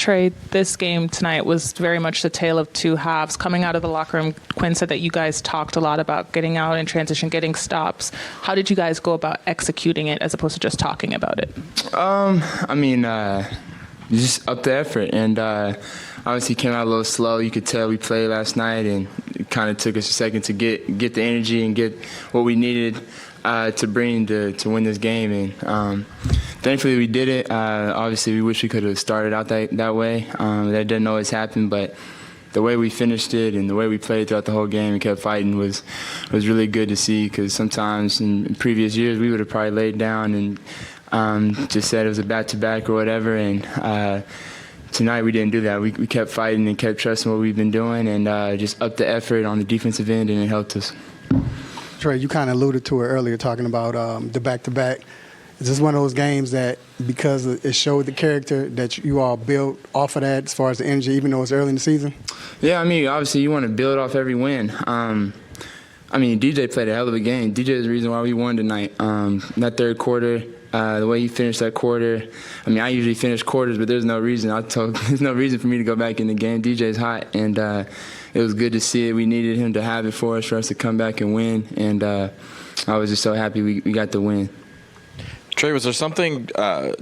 Trae, this game tonight was very much the tale of two halves. Coming out of the locker room, Quinn said that you guys talked a lot about getting out in transition, getting stops. How did you guys go about executing it as opposed to just talking about it? Just up the effort. And obviously came out a little slow. You could tell we played last night, and it kind of took us a second to get the energy and get what we needed to bring to win this game. And thankfully we did it. Obviously we wish we could have started out that way. That didn't always happen, but the way we finished it and the way we played throughout the whole game and kept fighting was really good to see, because sometimes in previous years we would have probably laid down and just said it was a back-to-back or whatever. And tonight we didn't do that. We kept fighting and kept trusting what we've been doing, and just upped the effort on the defensive end, and it helped us. Trae, you kind of alluded to it earlier, talking about the back-to-back. Is this one of those games that, because it showed the character, that you all built off of that as far as the energy, even though it's early in the season? Yeah, obviously you want to build off every win. DJ played a hell of a game. DJ is the reason why we won tonight. That third quarter, the way he finished that quarter, I usually finish quarters, but there's no reason. There's no reason for me to go back in the game. DJ's hot, and it was good to see it. We needed him to have it for us to come back and win, and I was just so happy we got the win. Trae, was there something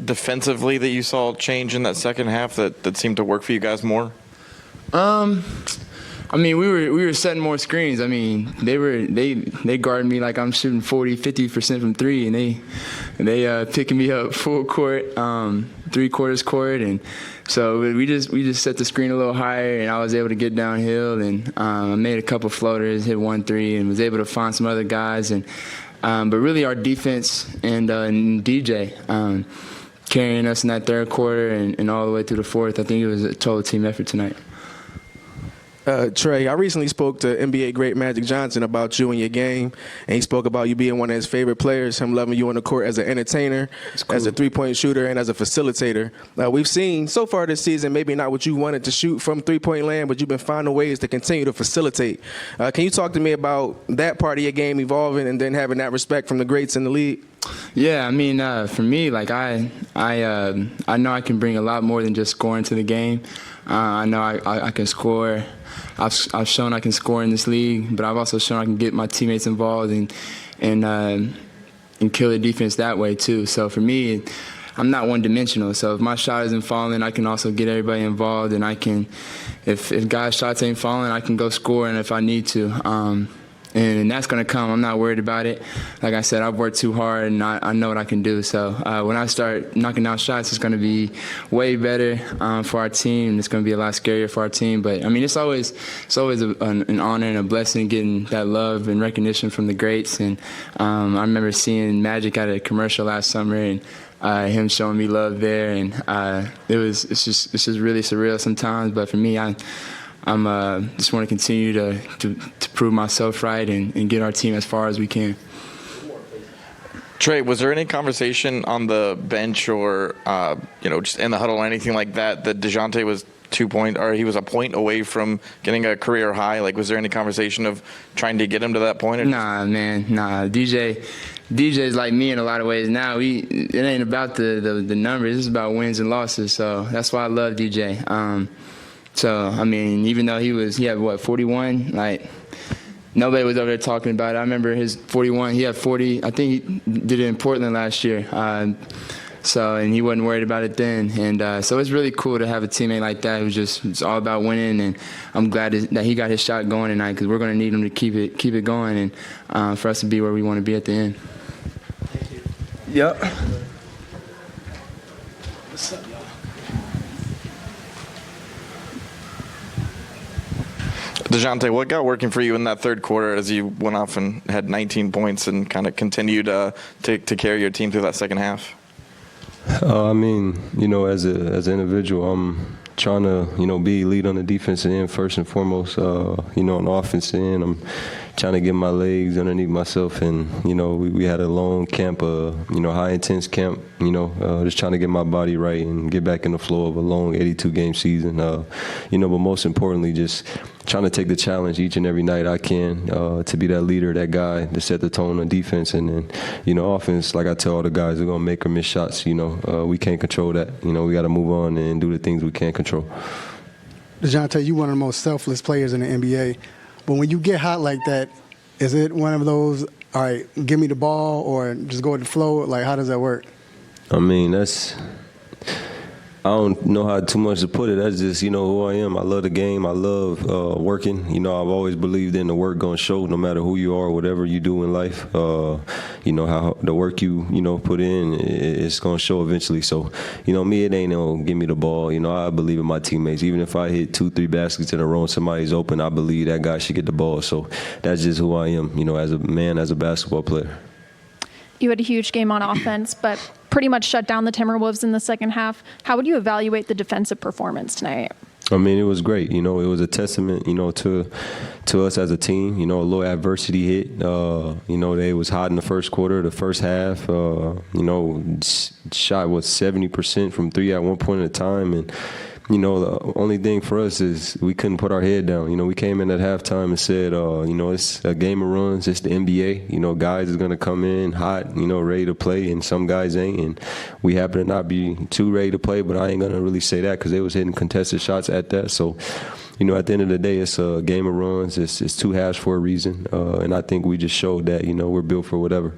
defensively that you saw change in that second half that seemed to work for you guys more? We were setting more screens. They guarded me like I'm shooting 40-50% from three, and they picking me up full court, 3/4 court, and so we just set the screen a little higher, and I was able to get downhill, and I made a couple floaters, hit 1-3, and was able to find some other guys, and but really our defense and DJ carrying us in that third quarter and all the way through the fourth. I think it was a total team effort tonight. Trae, I recently spoke to NBA great Magic Johnson about you and your game, and he spoke about you being one of his favorite players, him loving you on the court as an entertainer, cool, as a three-point shooter, and as a facilitator. We've seen so far this season, maybe not what you wanted to shoot from three-point land, but you've been finding ways to continue to facilitate. Can you talk to me about that part of your game evolving and then having that respect from the greats in the league? Yeah, for me, I know I can bring a lot more than just scoring to the game. I know I can score. I've shown I can score in this league, but I've also shown I can get my teammates involved and kill the defense that way too. So for me, I'm not one-dimensional. So if my shot isn't falling, I can also get everybody involved, and I can, if guys' shots ain't falling, I can go score, and if I need to. And that's going to come. I'm not worried about it. Like I said, I've worked too hard, and I know what I can do. So when I start knocking down shots, it's going to be way better for our team, and it's going to be a lot scarier for our team. But, it's always an honor and a blessing getting that love and recognition from the greats. And I remember seeing Magic at a commercial last summer, and him showing me love there. And it's just really surreal sometimes. But for me, I just want to continue to prove myself right and get our team as far as we can. Trae, was there any conversation on the bench or just in the huddle or anything like that Dejounte was he was a point away from getting a career high? Like, was there any conversation of trying to get him to that point? Nah, man, nah. DJ's like me in a lot of ways now. It ain't about the numbers. It's about wins and losses. So that's why I love DJ. Even though he had 41, nobody was over there talking about it. I remember his 41. He had 40. I think he did it in Portland last year. And he wasn't worried about it then. And so it's really cool to have a teammate like that who's it's all about winning. And I'm glad that he got his shot going tonight, because we're going to need him to keep it going and for us to be where we want to be at the end. Thank you. Yep. What's up, y'all? Dejounte, what got working for you in that third quarter as you went off and had 19 points and kind of continued to carry your team through that second half? As an individual, I'm trying to, be lead on the defensive end first and foremost. On the offensive end, I'm trying to get my legs underneath myself, and we had a long camp, high intense camp. Just trying to get my body right and get back in the flow of a long 82-game season. But most importantly, just trying to take the challenge each and every night I can to be that leader, that guy to set the tone on defense. And then, offense, like I tell all the guys, we're going to make or miss shots. We can't control that. We got to move on and do the things we can control. control. Dejounte, you one of the most selfless players in the NBA. But when you get hot like that, is it one of those, all right, give me the ball or just go with the flow? Like, how does that work? I mean, I don't know how too much to put it. That's just, who I am. I love the game. I love working. I've always believed in the work going to show no matter who you are, whatever you do in life. How the work you, put in, it's going to show eventually. So, me, it ain't no give me the ball. I believe in my teammates. Even if I hit 2-3 baskets in a row and somebody's open, I believe that guy should get the ball. So that's just who I am, as a man, as a basketball player. You had a huge game on offense, but pretty much shut down the Timberwolves in the second half. How would you evaluate the defensive performance tonight? I mean, it was great. It was a testament, to us as a team. A little adversity hit. They was hot in the first quarter, the first half. Shot 70% from three at one point in time, and the only thing for us is we couldn't put our head down. We came in at halftime and said, it's a game of runs. It's the NBA. Guys is going to come in hot, ready to play, and some guys ain't. And we happen to not be too ready to play, but I ain't going to really say that because they was hitting contested shots at that. So, at the end of the day, it's a game of runs. It's two halves for a reason. And I think we just showed that, we're built for whatever.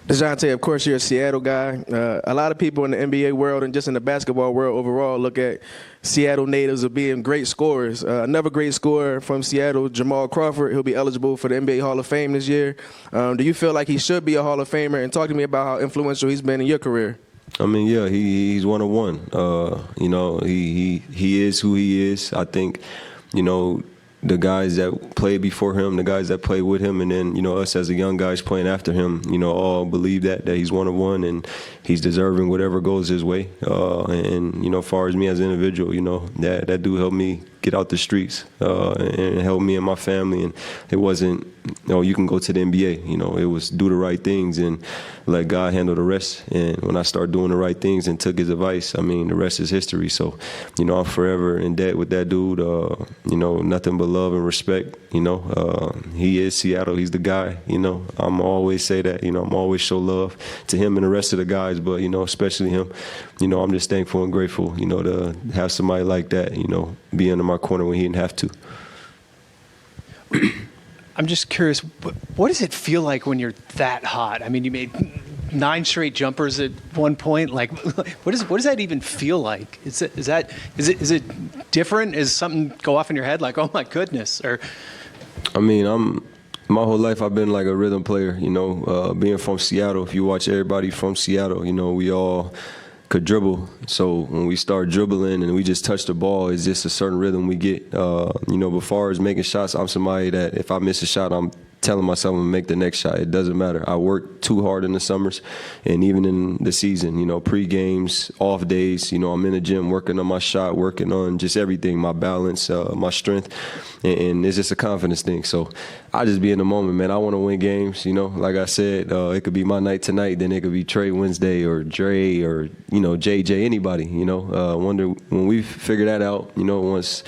Dejounte, of course, you're a Seattle guy. A lot of people in the NBA world and just in the basketball world overall look at Seattle natives as being great scorers. Another great scorer from Seattle, Jamal Crawford, he'll be eligible for the NBA Hall of Fame this year. Do you feel like he should be a Hall of Famer? And talk to me about how influential he's been in your career. I mean, yeah, he's one of one. He is who he is. I think, the guys that played before him, the guys that played with him, and then, us as the young guys playing after him, all believe that he's one of one and he's deserving whatever goes his way. And as far as me as an individual, that dude helped me get out the streets and help me and my family. And it wasn't, you can go to the NBA. It was do the right things and let God handle the rest. And when I started doing the right things and took his advice, I mean, the rest is history. So, I'm forever in debt with that dude. Nothing but love and respect. He is Seattle. He's the guy. I'm always say that. I'm always show love to him and the rest of the guys, but especially him. I'm just thankful and grateful. To have somebody like that. Be under my corner when he didn't have to. I'm just curious, what does it feel like when you're that hot? I mean, you made 9 straight jumpers at one point. Like, what does that even feel like? Is it different? Is something go off in your head like, oh my goodness? Or, I mean, my whole life I've been like a rhythm player. Being from Seattle. If you watch everybody from Seattle, we all could dribble. So when we start dribbling and we just touch the ball, it's just a certain rhythm we get. Before as making shots, I'm somebody that if I miss a shot, I'm telling myself I'm going to make the next shot. It doesn't matter. I work too hard in the summers and even in the season, pre-games, off days, I'm in the gym working on my shot, working on just everything, my balance, my strength, and it's just a confidence thing. So I just be in the moment, man. I want to win games, Like I said, it could be my night tonight, then it could be Trae Wednesday or Dre or, JJ, anybody, wonder when we figure that out, once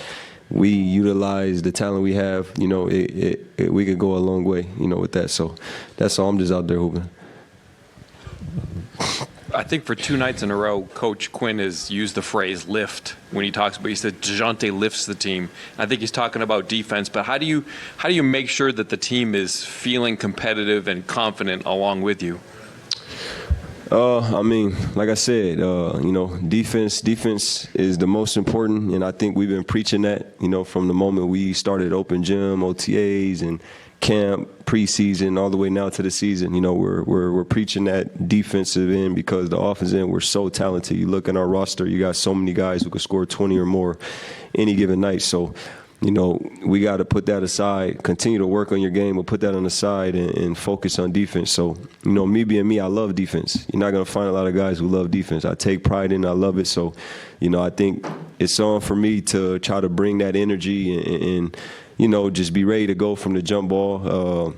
we utilize the talent we have, we could go a long way, with that. So that's all. I'm just out there hooping. I think for 2 nights in a row, Coach Quinn has used the phrase lift when he talks about. He said Dejounte lifts the team. I think he's talking about defense. But how do you make sure that the team is feeling competitive and confident along with you? I mean, like I said, defense is the most important, and I think we've been preaching that, from the moment we started open gym, OTAs, and camp, preseason, all the way now to the season. We're preaching that defensive end because the offensive end, we're so talented. You look at our roster, you got so many guys who could score 20 or more any given night. So, we got to put that aside, continue to work on your game, but put that on the side and focus on defense. So, me being me, I love defense. You're not going to find a lot of guys who love defense. I take pride in it. I love it. So, I think it's on for me to try to bring that energy and just be ready to go from the jump ball.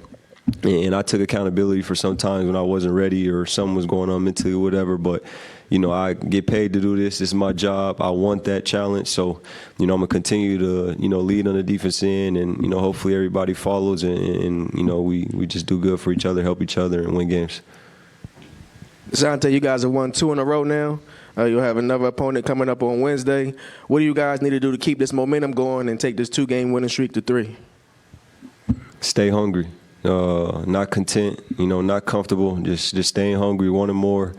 And I took accountability for some times when I wasn't ready or something was going on mentally or whatever. But, I get paid to do this. This is my job. I want that challenge. So, I'm going to continue to, lead on the defense end and, hopefully everybody follows and we just do good for each other, help each other, and win games. Dejounte, you guys have won 2 in a row now. You'll have another opponent coming up on Wednesday. What do you guys need to do to keep this momentum going and take this 2-game winning streak to 3? Stay hungry. Not content, not comfortable, just staying hungry, wanting more,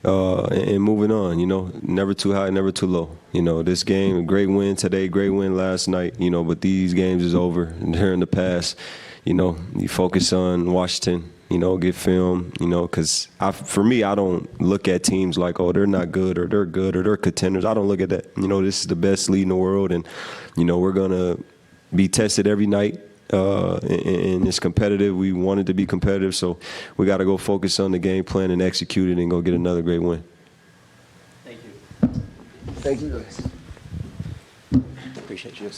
and moving on, never too high, never too low. This game, a great win today, great win last night, but these games is over. And they're in the past. You focus on Washington, get film, because for me, I don't look at teams like, oh, they're not good or they're contenders. I don't look at that. This is the best league in the world, and, we're going to be tested every night. And it's competitive. We wanted to be competitive, so we got to go focus on the game plan and execute it and go get another great win. Thank you. Thank you, guys. Appreciate you.